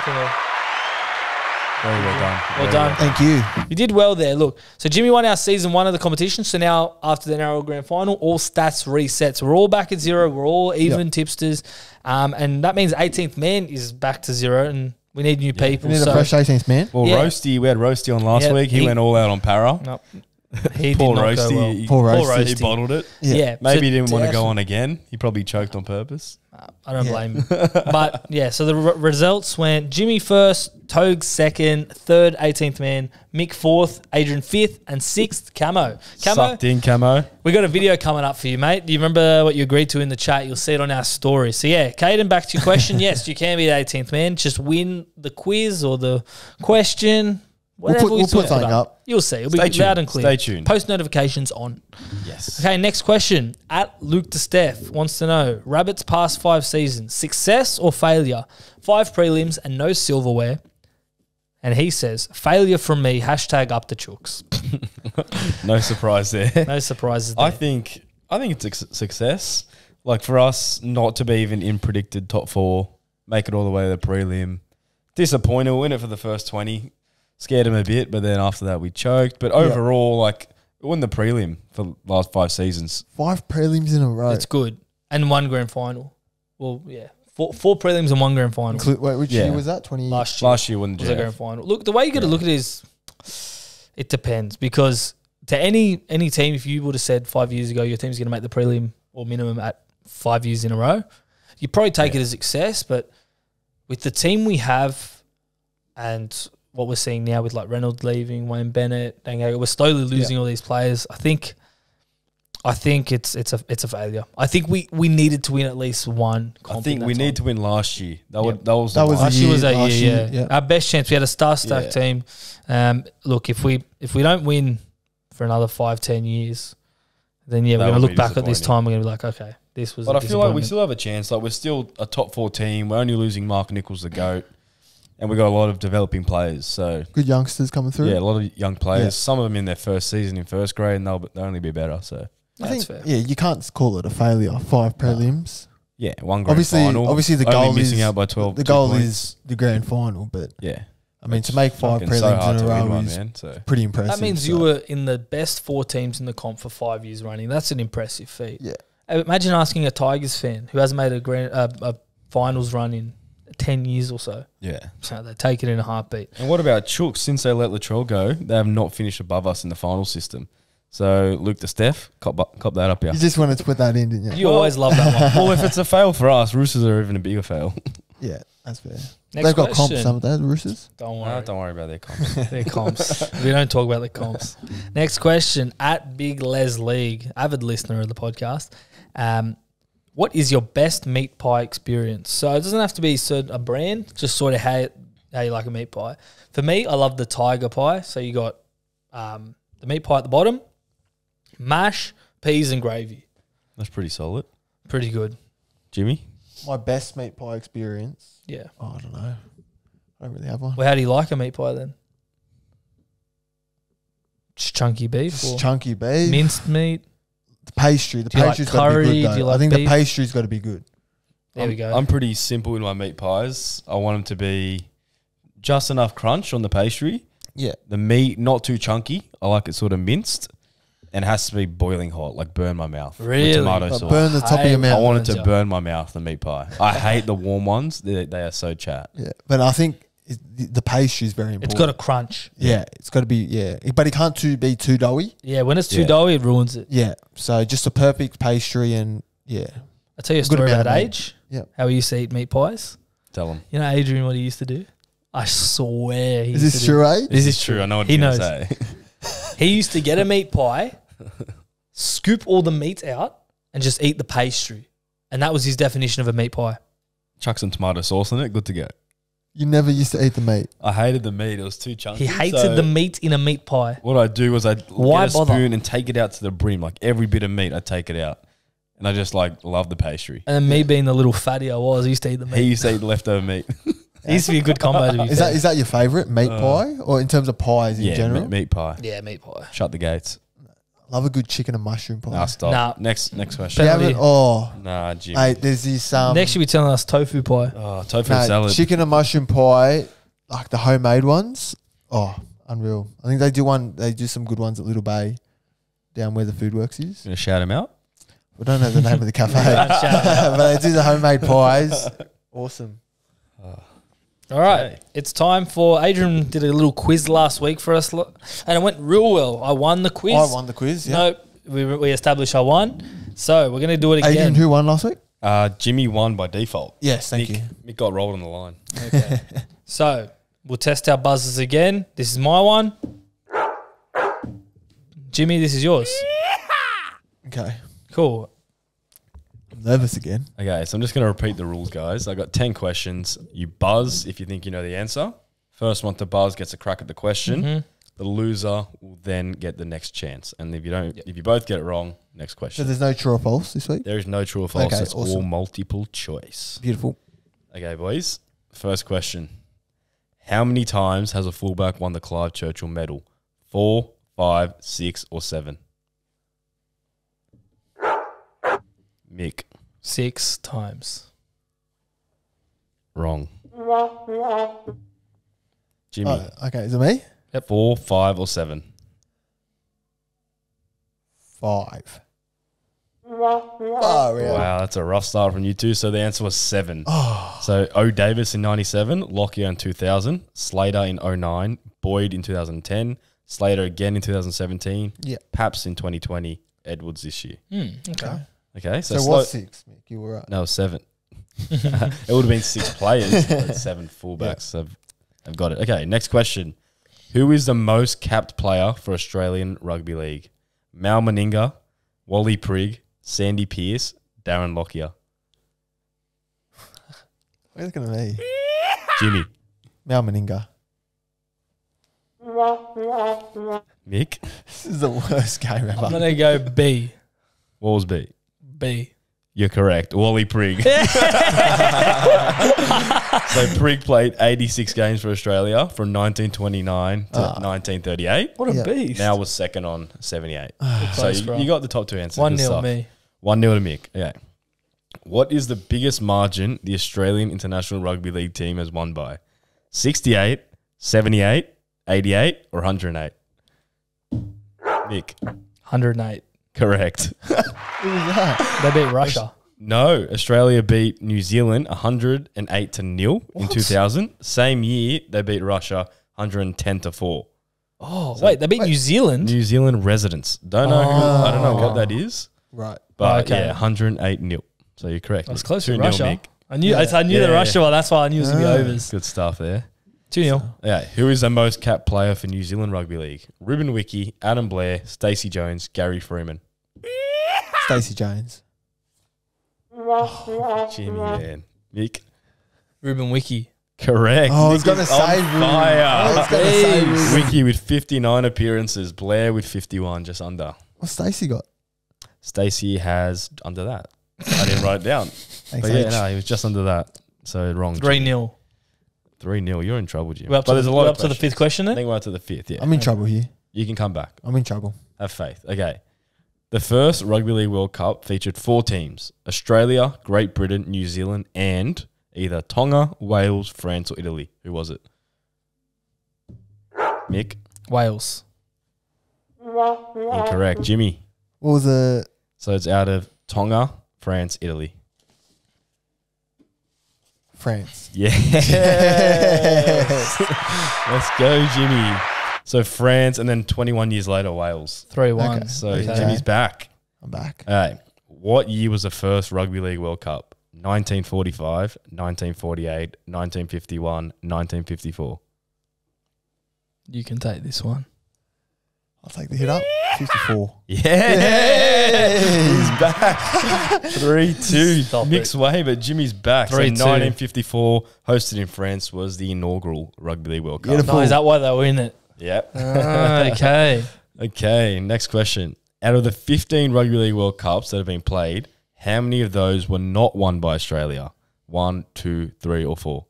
Very well done. Well Very done. Thank you. You did well there. Look, so Jimmy won our season 1 of the competition. So now after the NRL Grand Final, all stats reset. So we're all back at 0. We're all even tipsters. And that means 18th man is back to 0 and we need new people. We need so a fresh 18th man. Well, Yeah. Roasty, we had Roasty on last Yeah, week. He went all out on para. Nope. He Poor did not Roasty. go well. He- Poor Poor Roasty. He Roasty. bottled it. Yeah, Maybe he so didn't want to go definitely- on again. He probably choked on purpose. I don't Yeah. blame him. But yeah, so the results went Jimmy first, Togue second, third, 18th man, Mick fourth, Adrian fifth, and sixth, Camo. Sucked in, Camo. We got a video coming up for you, mate. Do you remember what you agreed to in the chat? You'll see it on our story. So yeah, Caden, back to your question. Yes, you can be the 18th man. Just win the quiz or the question. Whatever We'll put something up. You'll see. It'll Stay be loud tuned. and clear. Stay tuned. Post notifications on. Yes. Okay, next question. At Luke DeSteph wants to know, Rabbits past 5 seasons, success or failure? 5 prelims and no silverware. And he says, failure from me, hashtag up the chooks. No surprise there. No surprises there. I think it's a success. Like for us, not to be even in predicted top 4, make it all the way to the prelim. Disappointed, we'll win it for the first 20. Scared him a bit, but then after that we choked. But overall, like we won the prelim for the last 5 seasons. 5 prelims in a row. It's good. And 1 grand final. Well, yeah. 4 prelims and 1 grand final. Wait, which Yeah. year was that? 20. Last year Won the was a JF. grand final. Look, the way you got to look at it is, it depends. Because to any team, if you would have said 5 years ago your team's going to make the prelim or minimum at 5 years in a row, you probably take it as success. But with the team we have and what we're seeing now with like Reynolds leaving, Wayne Bennett, Dangago, we're slowly losing all these players. I think it's a failure. I think we needed to win at least one. I think we need to win last year. That was the was one. a Last year was that Last year, year, yeah. yeah. Our best chance. We had a star-stacked team. Look, if we don't win for another 5-10 years, then yeah, we're That going to would look be back at this disappointing. time. We're going to be like, okay, this was. But a I feel like we disappointment. still have a chance. Like we're still a top 4 team. We're only losing Mark Nichols, the GOAT. And we got a lot of developing players. So Good youngsters coming through. yeah, a lot of young players. Yeah. Some of them in their first season in first grade, and they'll only be better. So I That's think, fair. yeah, you can't call it a failure. 5 prelims. yeah, 1 grand Obviously, final. obviously the only goal missing is out by 12. The 2 goal points. is the grand final, but Yeah. I mean to make 5 Fucking so prelims hard in a to win row one, is man. So pretty impressive. That means so. you were in the best 4 teams in the comp for 5 years running. That's an impressive feat. Yeah. Imagine asking a Tigers fan who hasn't made a finals run in 10 years or so. yeah. So they take it in a heartbeat. And what about Chooks? Since they let Latrell go, they have not finished above us in the final system. So Luke to Steph, cop that up here. You just wanted to put that in, didn't you? You always love that one. Well, if it's a fail for us, Roosters are even a bigger fail. Yeah, that's fair. Next They've got question. comps, haven't they, the Roosters? Don't worry. Don't worry about their comps. Their comps. We don't talk about the comps. Next question. At Big Les League, avid listener of the podcast. What is your best meat pie experience? So it doesn't have to be a brand, just sort of how you like a meat pie. For me, I love the tiger pie. So you got the meat pie at the bottom, mash, peas and gravy. That's pretty solid. Pretty good. Jimmy? My best meat pie experience. Yeah. Oh, I don't know. I don't really have one. Well, how do you like a meat pie then? Just chunky beef Just or chunky beef. minced meat? The pastry. The Do you like pastry's got to be curry? good, Do though. you like I think beef? the pastry's got to be good. There we go. I'm pretty simple in my meat pies. I want them to be just enough crunch on the pastry. Yeah. The meat, not too chunky. I like it sort of minced. And it has to be boiling hot, like burn my mouth. with Really? tomato But sauce. burn the top of your I I mouth. want it burns to ya. burn my mouth, the meat pie. I hate the warm ones. They are so chat. Yeah. But I think the pastry is very important. It's got a crunch. Yeah. It's got to be, yeah. But it can't be too doughy. Yeah, when it's too Yeah. doughy, it ruins it. Yeah. So just a perfect pastry and, yeah. I'll tell you a Good story amount about of meat. age. Yeah. How he used to eat meat pies. Tell them. You know, Adrian, what he used to do? I swear he Is used this to do- true, eh? This is True, I know what He you're knows. going to say. He used to get a meat pie, scoop all the meat out, and just eat the pastry. And that was his definition of a meat pie. Chuck some tomato sauce in it, good to go. You never used to eat the meat. I hated the meat. It was too chunky. He hated so the meat in a meat pie. What I do was I'd Why get a bother? spoon and take it out to the brim. Like every bit of meat, I take it out. And I just like love the pastry. And then me being the little fatty I was, I used to eat the He meat. used to eat leftover meat. It used to be a good combo to be Is fair. that your favourite meat pie, or in terms of pies in Yeah, general? meat pie. Yeah, meat pie. Shut the gates. Love a good chicken and mushroom pie. Nah, stop. Nah. Next Do question. you have penalty. it? Oh, Nah, Jimmy. mate, there's this Next, you'll be telling us tofu pie. Oh, tofu no, salad. chicken and mushroom pie, like the homemade ones. Oh, unreal. I think they do some good ones at Little Bay, down where the Food Works is. Gonna shout him out. We don't know the name of the cafe, Don't shout it but they do the homemade pies. Awesome. All right. Okay. It's time for Adrian did a little quiz last week for us, and it went real well. I won the quiz. I won the quiz. Yeah. Nope. We established I won. So we're going to do it again. Adrian, who won last week? Jimmy won by default. Yes, thank you. Mick got rolled on the line. Okay. So we'll test our buzzers again. This is my one. Jimmy, this is yours. Okay. Cool. I'm nervous again. Okay, so I'm just going to repeat the rules, guys. I got 10 questions. You buzz if you think you know the answer. First one to buzz gets a crack at the question. Mm-hmm. The loser will then get the next chance. And if you both get it wrong, next So question. there's no true or false this week? There is no true or false. Okay, It's all awesome. multiple choice. Beautiful. Okay, boys. First question. How many times has a fullback won the Clive Churchill medal? 4, 5, 6, or 7? Mick. 6 times. Wrong. Jimmy. Oh, okay, is it me? 4, 5, or 7? 5. Oh, yeah. Wow, that's a rough start from you two. So the answer was 7. Oh, So O. Davis in 97, Lockyer in 2000, Slater in 09, Boyd in 2010, Slater again in 2017, yeah. Paps in 2020, Edwards this year. Okay. Okay, So it was 6, Mick. You were right. No, 7. It would have been 6 players, but 7 fullbacks. So I've got it. Okay, next question. Who is the most capped player for Australian Rugby League? Mal Meninga, Wally Prigg, Sandy Pearce, Darren Lockyer. What are you looking at me? Jimmy. Mal Meninga. Mick. This is the worst game ever. I'm going to go B. What was B? B. You're correct. Wally Prigg. So Prigg played 86 games for Australia from 1929 to 1938. What a Yeah. beast. Now was second on 78. So Close, bro. you got the top 2 answers. 1-0 Good stuff. me. 1-0 to Mick. Okay. What is the biggest margin the Australian International Rugby League team has won by? 68, 78, 88, or 108? Mick. 108. Correct. Who was that? They beat Russia. No, Australia beat New Zealand 108 to 0 in 2000. Same year, they beat Russia 110 to 4. Oh, wait, they beat New Zealand? New Zealand residents. Don't know. I don't know what that is, Right. but Okay. yeah, 108 0. So you're correct. That's close to 2-0, Russia. Mick. I knew Yeah. the Yeah. Russia one. That's why I knew it was going to be overs. Good stuff there. 2-0. Yeah, who is the most capped player for New Zealand Rugby League? Ruben Wiki, Adam Blair, Stacey Jones, Gary Freeman. Stacey Jones. Jimmy, man. Mick. Ruben Wiki. Correct. Oh, I was Mick going to is on say Ruben. fire. I was going to say Ruben. Wiki with 59 appearances, Blair with 51, just under. What's Stacey got? Stacey has under that. I didn't write it down. Thanks, But yeah, H. no, he was just under that. So wrong. 3-0. 3-0. You're in trouble, Jim. We're up, But there's a lot we're of up to the questions. fifth question I then? think we're up to the 5th, yeah. I'm in trouble here. You can come back. I'm in trouble. Have faith. Okay. The first Rugby League World Cup featured 4 teams: Australia, Great Britain, New Zealand, and either Tonga, Wales, France, or Italy. Who was it? Mick? Wales. Incorrect. Jimmy? What was the... So it's out of Tonga, France, Italy. France. Yes. Let's go, Jimmy. So France, and then 21 years later, Wales. 3-1. Okay. So Okay. Jimmy's back. I'm back. All right. What year was the first Rugby League World Cup? 1945, 1948, 1951, 1954. You can take this one. I'll take the hit up. 54. Yeah. He's back. 3-2. Stop Mixed way, but Jimmy's back. So 3-2. 1954, hosted in France, was the inaugural Rugby League World Cup. Beautiful. Oh, is that why they were in it? Yep. Okay. Okay, next question. Out of the 15 Rugby League World Cups that have been played, how many of those were not won by Australia? 1, 2, 3, or 4?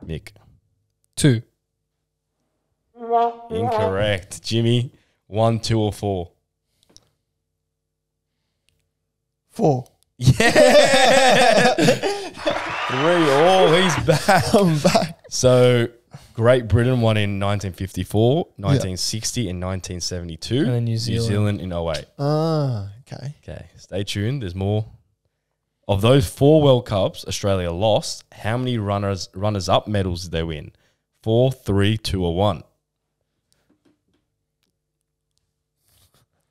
Mick. 2. Incorrect. Jimmy, 1, 2, or 4? 4. Yeah! 3-all. He's back. I'm back. So, Great Britain won in 1954, 1960, and 1972. And then New Zealand. in 08. Ah, okay. Okay, stay tuned. There's more Of those 4 World Cups Australia lost, how many runners-up medals did they win? 4, 3, 2, or 1?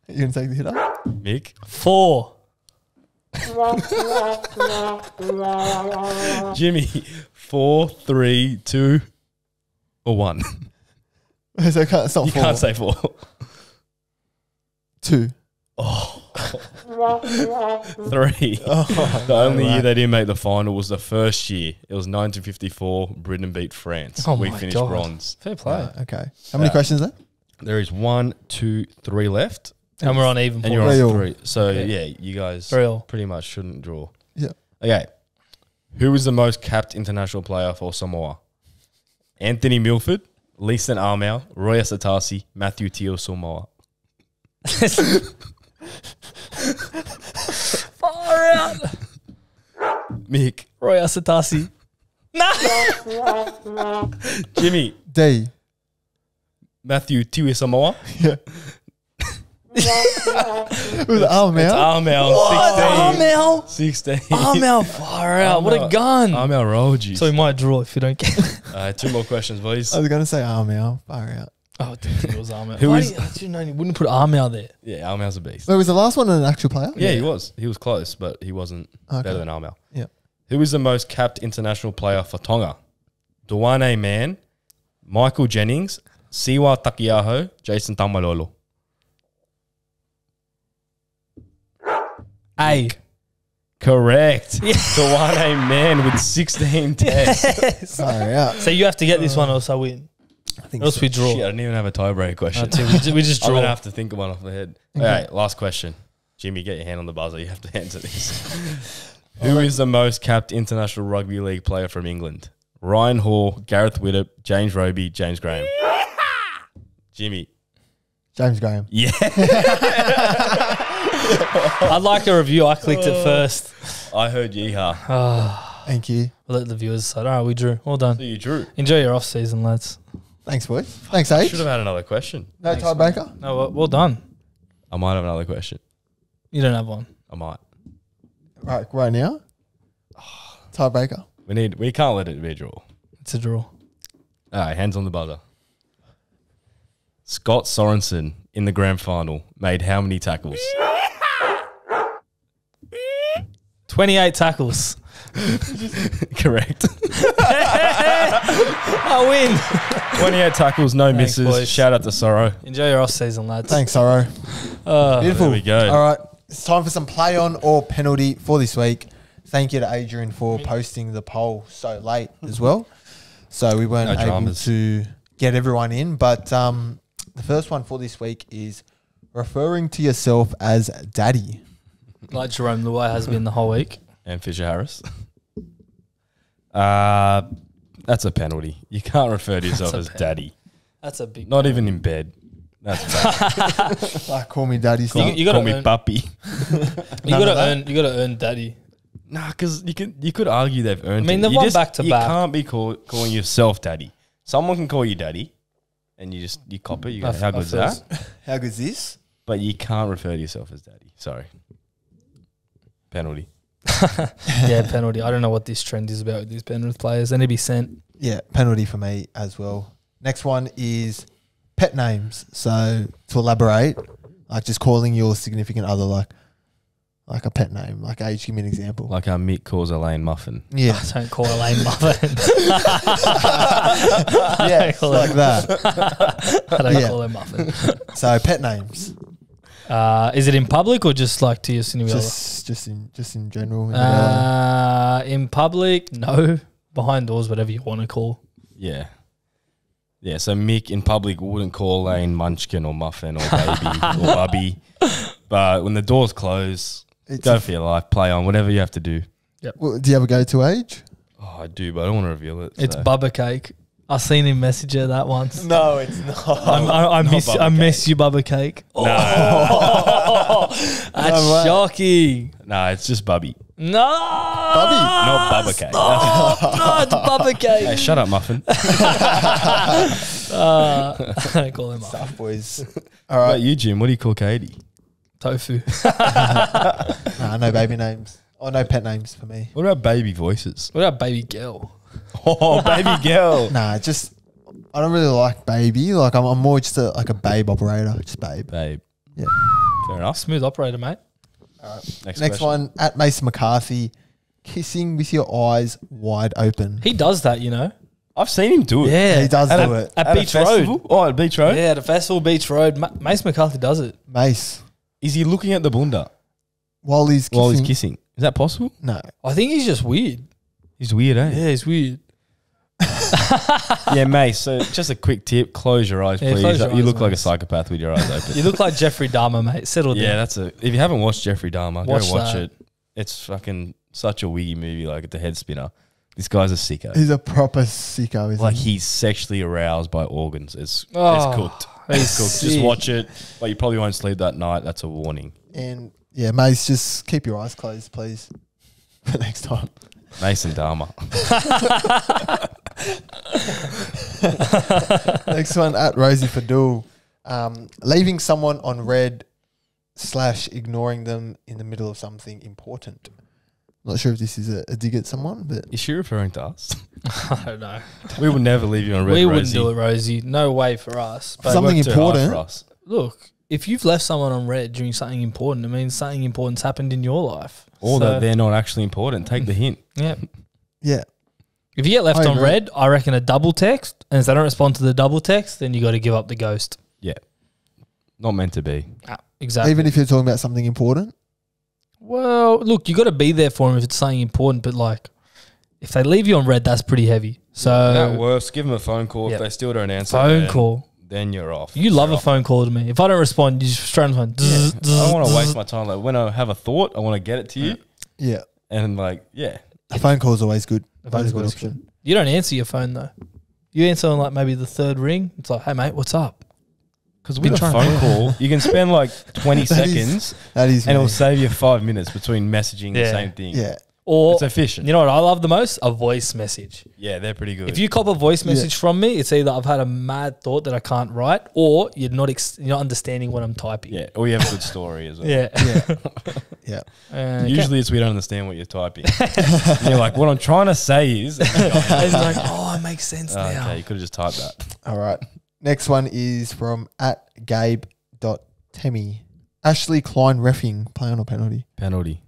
You going to take the hit up? Mick? 4. Jimmy? 4, 3, 2, or 1? So it's not You 4. can't say 4. 2. 3. The only year they didn't make the final was the first year. It was 1954. Britain beat France. Oh We my finished God. bronze. Fair play. Okay. How many questions there? There is 1, 2, 3 left. And we're on even And you're points. on 3 all. 3. So, Okay. yeah, you guys 3 all. pretty much shouldn't draw. Yeah. Okay. Who is the most capped international player for Samoa? Anthony Milford, Leeson Armour, Roy Asatasi, Matthew Teo Samoa. Far out. Mick. Roy Asatasi. Jimmy. D. Matthew Teo Samoa. Yeah. With Armour. It's Armour. 16. 16. Armour, far out. What a Armour- gun. Armour rolled you. So we might draw if you don't get it. 2 more questions, boys. I was going to say Armour. Far out. Oh, I didn't think it was Armour. Who Why is- do you, I didn't know you wouldn't put Armour there. Yeah, Armour's a beast. Wait, was the last one an actual player? Yeah, he was. He was close, but he wasn't Okay. better than Armour. Yeah. Who is the most capped international player for Tonga? Duane Mann, Michael Jennings, Siwa Takiaho, Jason Tamalolo. A. Correct. Duane Mann with 16 tests. Far out. So you have to get this one or else I win. I think Or else so. we draw. Shit, I didn't even have a tiebreak question. We just I'm draw. going to have to think of one off the head. All right, last question. Jimmy, get your hand on the buzzer. You have to answer this. Who is the most capped international rugby league player from England? Ryan Hall, Gareth Widdop, James Roby, James Graham. Jimmy. James Graham. Yeah. I'd like a review. I clicked it first. I heard yeehaw. Thank you. We'll let the viewers decide. All right, we drew. Well So done. you drew. Enjoy your off season, lads. Thanks, boys. Thanks, I H. should have had another question. No tiebreaker? No, well done. I might have another question. You don't have one. I might. Right now? Tiebreaker. We can't let it be a draw. All It's a draw. right, hands on the buzzer. Scott Sorensen in the grand final made how many tackles? 28 tackles. Correct. I win. 28 tackles, no Thanks, misses. boys. Shout out to Sorrow. Enjoy your off season, lads. Thanks, Sorrow. Beautiful. There we go. All right. It's time for some play on or penalty for this week. Thank you to Adrian for posting the poll so late as well. So we weren't No able dramas. to get everyone in. But the first one for this week is referring to yourself as daddy. Like Jerome Luai has been the whole week. And Fisher Harris. That's a penalty. You can't refer to yourself as daddy. That's a big. Not even in bed. That's bad. Like, call me daddy. You- Son. you gotta Call me earn- puppy. You gotta earn daddy. Nah, because you could argue they've earned it. I mean, they've You won just- back to you back. can't be calling yourself daddy. Someone can call you daddy, and you cop it. You go, how good's that? How good's this? But you can't refer to yourself as daddy. Sorry. Penalty. Yeah, penalty. I don't know what this trend is about with these Penrith players. They need to be sent. Yeah, penalty for me as well. Next one is pet names. So to elaborate, like just calling your significant other like a pet name. Like, Age, give me an example. Like how Mick calls Elaine Muffin. Yeah, I don't call Elaine Muffin. yeah, call like it- that. I don't Yeah. call her Muffin. So pet names, Is it in public or just like to your significant other? just in general. In public, no. Behind doors, whatever you want to call. Yeah. Yeah, so Mick in public wouldn't call Elaine Munchkin or Muffin or Baby or Bubby. But when the doors close, It's go for your life, play on, whatever you have to do. Well, do you ever go to Age? Oh, I do, but I don't want to reveal it. It's so. Bubba Cake. I seen him message her that once. No, it's not. I miss Bubba you, Bubba Cake. No, That's No way. shocking. no, it's just Bubby, No, not Bubba Cake. no, it's Bubba Hey, Cake. shut up, Muffin. I don't call him up. Tough, boys. All What right. about you, Jim? What do you call Katie? Tofu. Nah, no baby names. Oh, no pet names for me. What about baby voices? What about baby girl? Oh, baby girl. Nah, just I don't really like baby. Like I'm more just a babe operator. Just babe. Babe. Yeah. Fair enough. Smooth operator, mate. Next question. one at Mason McCarthy. Kissing with your eyes wide open. He does that, you know. I've seen him do it. Yeah, He does do it. at At a Beach Road. festival? Oh, at Beach Road? Yeah, at a festival, Beach Road. Mace McCarthy does it. Mace. Is he looking at the bunda While he's kissing. while he's kissing? Is that possible? No. I think he's just weird. He's weird, eh? Yeah, he's weird. Yeah, mate. So just a quick tip: close your eyes, Yeah, please. close your You eyes, look like a mate. psychopath with your eyes open. You look like Jeffrey Dahmer, mate. Settle down. Yeah, that's a. If you haven't watched Jeffrey Dahmer, Watch go watch that. it. It's fucking such a wiggy movie. Like it's a head spinner. This guy's a sicko. He's a proper sicko, isn't Like he? he's sexually aroused by organs. It's Oh, cooked. he's It's cooked. Just sick. watch it. But you probably won't sleep that night. That's a warning. And yeah, Mace, just keep your eyes closed, please. For next time. Mason Dahmer. Next one at Rosie Fadul. Leaving someone on red / ignoring them in the middle of something important. Not sure if this is a dig at someone, but Is she referring to us? I don't know. We would never leave you on red. We wouldn't Rosie. do it, Rosie. No way for us. But Something Worked too hard important. for us. look, if you've left someone on red during something important, it means something important's happened in your life. Or So, that they're not actually important. Take the hint. yeah. yeah. If you get left I on agree. red, I reckon a double text. And if they don't respond to the double text, then you got to give up the ghost. Yeah. Not meant to be. Exactly. Even if you're talking about something important. Well, look, you got to be there for them if it's something important. But like, if they leave you on red, that's pretty heavy. So At worst, give them a phone call. Yeah. If they still don't answer, phone then- call. Then you're off. You love You're a off. phone call to me. If I don't respond, you just straight on the phone. I don't want to waste my time. Like when I have a thought, I want to get it to you, Yeah. and like A phone call is always good. A phone Always a call good is option. You don't answer your phone though. You answer on like maybe the third ring. It's like, hey mate, what's up? because Been with a trying- phone call, you can spend like 20 That is- seconds, That is and it'll me. save you 5 minutes between messaging the Yeah. same thing. Yeah. Or It's efficient. you know what I love the most? A voice message. Yeah, they're pretty good. If you cop a voice message from me, it's either I've had a mad thought that I can't write, or you're not you're not understanding what I'm typing. yeah, or you have a good story as well. Yeah. Yeah. Usually it's we don't understand what you're typing. And you're like, what I'm trying to say is, It's like, oh, it makes sense now. okay, you could have just typed that. All right. Next one is from at Gabe.Temi. Ashley Klein reffing, play on or penalty? Penalty.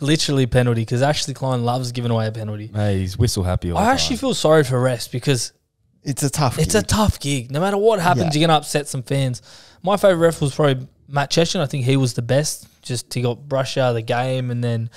Literally penalty, because Ashley Klein loves giving away a penalty. Hey, he's whistle happy all I the actually time. feel sorry for refs because It's a tough it's a gig. tough gig. No matter what happens, Yeah. you're going to upset some fans. My favourite ref was probably Matt Cheshin. I think he was the best. Just he got brushed out of the game and then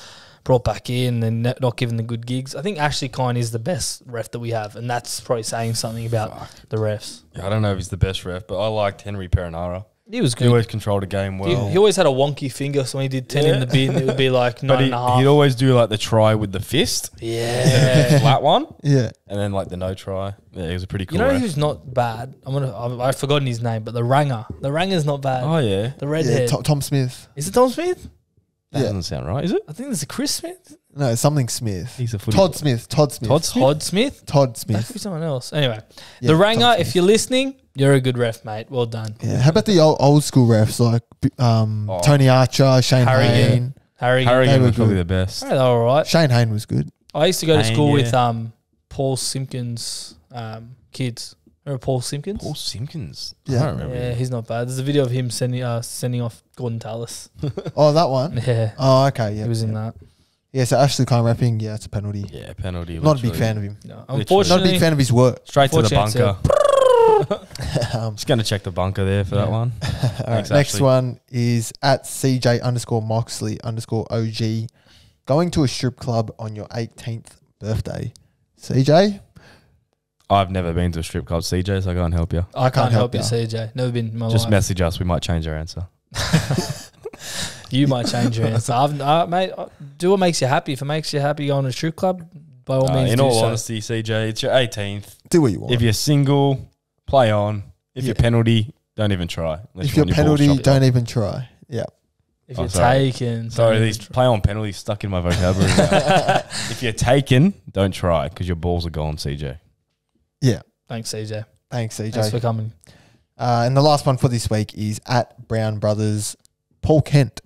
brought back in and not given the good gigs. I think Ashley Klein is the best ref that we have, and that's probably saying something about the refs. I don't know if he's the best ref, but I liked Henry Perinara. He was He good. always controlled a game well. He always had a wonky finger, so when he did 10 in the bin, it would be like but 9.5. he'd always do like the try with the fist, Yeah. flat one, Yeah. and then like the no try. Yeah, he was a pretty cool You know ref. who's not bad? I've forgotten his name, but the Ranger. The Ranger's not bad. Oh yeah, The Yeah. redhead. Tom Smith. Is it Tom Smith? that Yeah. doesn't sound right, is it? I think there's a Chris Smith. No, something Smith. He's a footy. Todd Smith. Todd Smith. Todd Smith? Todd Smith? Todd That Smith. could be someone else. Anyway, Yeah, the Ranger, Todd if Smith. you're listening, you're a good ref, mate. Well done. Yeah. How about the old school refs like Tony Archer, Shane Harrigan. Hayne? Harry. They Harrigan were was probably good. the best. They were all right. Shane Hayne was good. I used to go to Hayne, school yeah. with Paul Simpkins' kids. Remember Paul Simpkins? Paul Simpkins. Yeah. I don't remember. Yeah, he's not bad. There's a video of him sending off Gordon Tallis. Oh, that one. Yeah, Oh, okay. Yeah. he was in that. Yeah. So Ashley Klein rapping. Yeah, it's a penalty. Yeah, penalty. Not a big literally. fan of him. No, Not a unfortunately, big fan of his work. Straight to the Unfortunately, bunker. Um, Just going to check the bunker there for that Yeah. one. all right, Thanks, next Ashley. one is at CJ_Moxley_OG. Going to a strip club on your 18th birthday. CJ? I've never been to a strip club, CJ, so I can't help you. I can't help you, ya. CJ. Never been in my Just life. message us. We might change our answer. You might change your answer. Mate, do what makes you happy. If it makes you happy going to a strip club, by all means In do all so. honesty, CJ, it's your 18th. Do what you want. If you're single, play on. If Yeah. you're penalty, don't even try. unless If you you're want your balls penalty, chopped don't off. even try. Yeah. If Oh, you're sorry. taken. Sorry, don't these even play on penalties stuck in my vocabulary. If you're taken, don't try because your balls are gone, CJ. Yeah. Thanks, CJ. Thanks, CJ. Thanks for coming. And the last one for this week is at Brown Brothers. Paul Kent.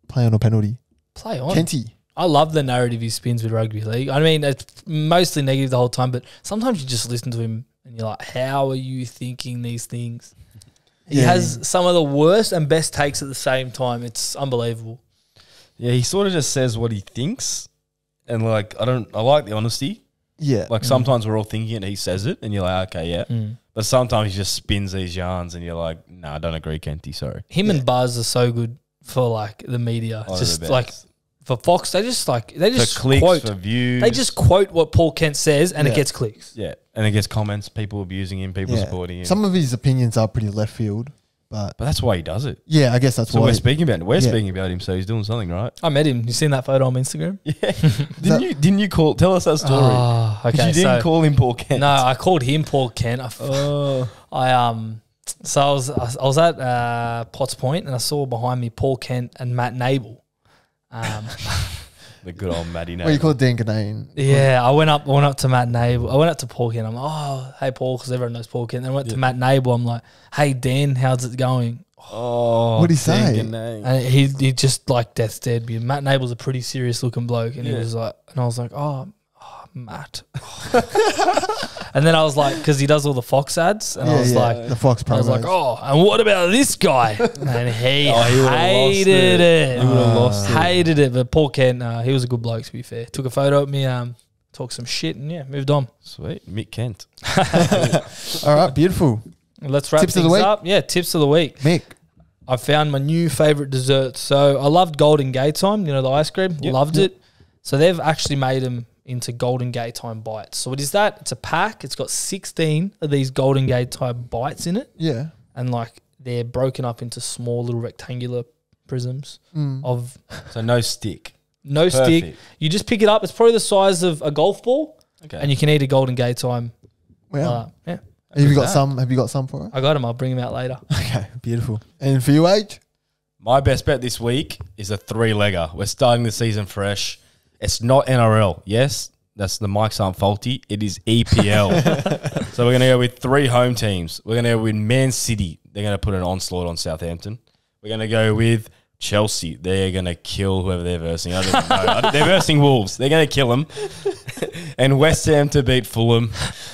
Play on or penalty? Play on. Kenty. I love the narrative he spins with rugby league. I mean, it's mostly negative the whole time, but sometimes you just listen to him and you're like, how are you thinking these things? He has some of the worst and best takes at the same time. It's unbelievable. Yeah, he sort of just says what he thinks, and like I like the honesty. Yeah. Like sometimes we're all thinking it and he says it and you're like, okay, yeah. But sometimes he just spins these yarns and you're like, nah, I don't agree, Kenty, sorry. Him and Buzz are so good for like the media. Oh, just the like best. for Fox, they just for clicks, quote. for views. They just quote what Paul Kent says and it Yeah. gets clicks. Yeah, and it gets comments, people abusing him, people supporting him. Some of his opinions are pretty left field, but But that's why he does it. yeah, I guess that's So why. we're speaking about it. We're Yeah. speaking about him, so he's doing something right. I met him. You seen that photo on Instagram? Yeah. Didn't you tell us that story? Oh, okay. You didn't call him Paul Kent. No, I called him Paul Kent. So I was at Potts Point and I saw behind me Paul Kent and Matt Nable. The good old Matty What you name. call Dan Canane. Yeah, I went up to Matt Nable. I went up to Paul Kent. I'm like, oh, hey Paul, because everyone knows Paul Kent. Then I went to Matt Nable. I'm like, hey Dan, how's it going? Oh, What'd he say? Dinkin' name. And he just like death stared me. Matt Nable's a pretty serious looking bloke, and he was like, and I was like, oh Matt. And then I was like, because he does all the Fox ads, and I was like, the Fox I was like, promos. oh, and what about this guy? And he He would've lost hated it. He would have lost it. Hated it. But Paul Kent, he was a good bloke, to be fair. Took a photo of me, talked some shit, and yeah, moved on. Sweet. Mick Kent. All right, beautiful. Let's wrap Tips of things the week? up. Yeah, tips of the week. Mick. I found my new favourite dessert. So I loved Golden Gate Time, you know, the ice cream. Loved it. So they've actually made them into Golden Gate Time bites. So what is that? It's a pack. It's got 16 of these Golden Gate Time bites in it. Yeah. And like they're broken up into small little rectangular prisms of So no stick. no stick. Perfect. You just pick it up. It's probably the size of a golf ball. Okay. And you can eat a Golden Gate Time. Wow. Yeah. Have you got that? some? Have you got some for us? I got them. I'll bring them out later. Okay, beautiful. And for you, Age? My best bet this week is a 3-legger. We're starting the season fresh. It's not NRL. Yes, that's the mics aren't faulty. It is EPL. So we're going to go with 3 home teams. We're going to go with Man City. They're going to put an onslaught on Southampton. We're going to go with Chelsea. They're going to kill whoever they're versing. I don't know. They're versing Wolves. They're going to kill them. And West Ham to beat Fulham.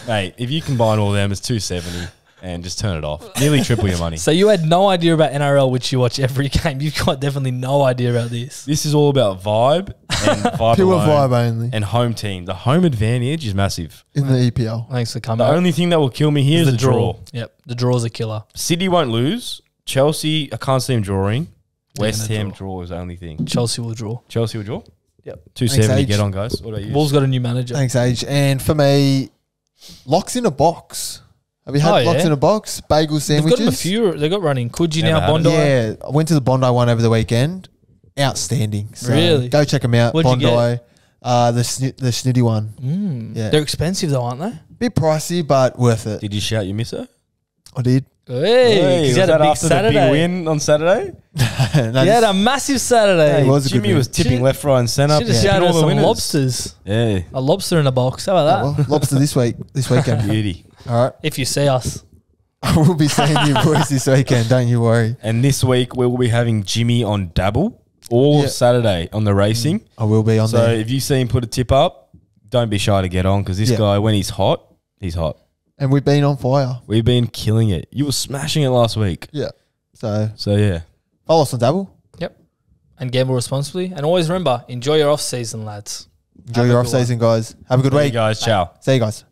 Mate, if you combine all of them, it's 270. And just turn it off. Nearly triple your money. So you had no idea about NRL, which you watch every game. You've got definitely no idea about this. This is all about vibe and vibe Pure alone vibe only and home team. The home advantage is massive. in the EPL. Thanks for The coming. only thing that will kill me here is the draw. Yep, the draw's a killer. City won't lose. Chelsea, I can't see them drawing. West gonna Ham draw is the only thing. Chelsea will draw. Chelsea will draw? Yep. 270, Age. get on, guys. What about you? Wolves got a new manager. Thanks, Age. And for me, locks in a box. Have you had Oh, locks yeah. in a box? Bagel They've sandwiches? got them a few. They got running. Coogee Never now, had it. Bondi. Yeah, I went to the Bondi one over the weekend. Outstanding. So Really? Go check them out. What'd you Bondi. The snitty one. Yeah. They're expensive though, aren't they? Bit pricey, but worth it. Did you shout your misser? I did. Hey, 'cause was you had a that big after the Saturday. big win on Saturday? No, You had a massive Saturday. It was a good Jimmy win. was tipping Should've- left, right, and centre. Should have picking shouted all the some winners. lobsters. Yeah, A lobster in a box. How about that? well, lobster this weekend. beauty. All right. If you see us. I will be seeing you boys this weekend. Don't you worry. And this week we will be having Jimmy on Dabble all Yeah. Saturday on the racing. I will be on So there. if you see him put a tip up, don't be shy to get on because this Yeah. guy, when he's hot, he's hot. And we've been on fire. We've been killing it. You were smashing it last week. Yeah. So So yeah. follow us on Dabble. Yep. And gamble responsibly. And always remember, enjoy your off season, lads. Enjoy Have a your good off season, guys. Have a good Hey week. guys, ciao. See you guys.